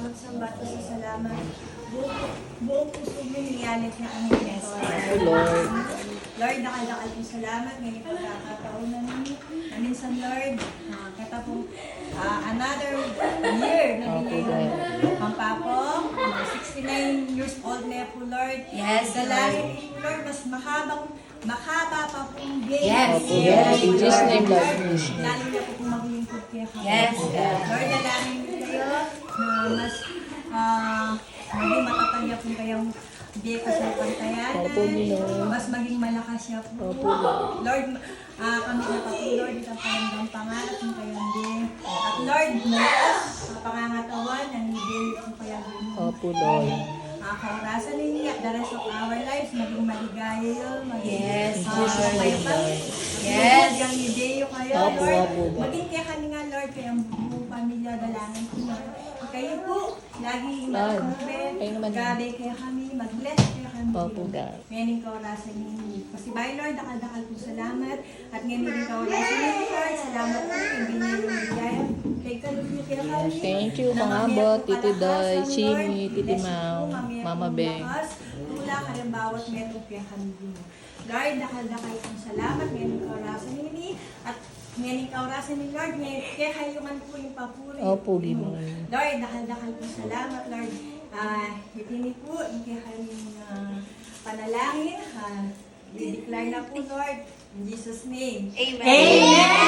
magsamba at sa salamat. Buong puso mo niyalit na ang yes. Lord. Lord, dakal-dakal po salamat. Ngayon pagkakataon na minsan, Lord, kata po another year na binigay ang papo. 69 years old na po, Lord. Yes, Dalangin niyo, Lord, mas mahaba pa pong day. Yes, yes. In Jesus' name, Lord. Lalo na po kung maglingkod kayo. Yes, Lord, dalangin niyo kayo na mas maging matatagya po kayong biyeka sa pantayanan. Opo, Lord. Mas maging malakas siya po. Opo, Lord. Lord, kami na pa po, Lord, itang paramdam pangarap ng kayang din. At Lord, malakas sa pangangatawan ng ibig ng kayang din. Opo, Lord. Kaurasan ninyo at the rest of our lives, maging maligaya yun, maging Yes, Jesus' name, Lord. Yes. Yung ideyo kayo, Opo, Lord. opo, Lord. Maging kaya kanina, Lord, kaya ang buong pamilya, dalangin ko, Lord. Kayo po, lagi Lord, ingat kayo naman. gabi kaya kami, mag-bless kaya kami. Opo, God. Ngayon kaurasan ninyo. Kasi bye, Lord, dakal-dakal po salamat. At ngayon kaurasan ninyo, Lord, salamat po, hindi niyo yung bigaya. Kay kalulyo kaya kami. Thank you, mga abot, Tito Doy, Chini, Titi Mau, Mama Beng. Tula ka rin bawat metro kaya kami din. Lord, dakal-dakal po salamat. Ngayon kaurasan ninyo. At ngayon kaurasan ni Lord, ngayon kaya kayo man po yung papuri. Opo, Lord. Lord, dakal-dakal po salamat, Lord. Itini po, kaya kami panalangin. I-declare na po, Lord, in Jesus' name. Amen.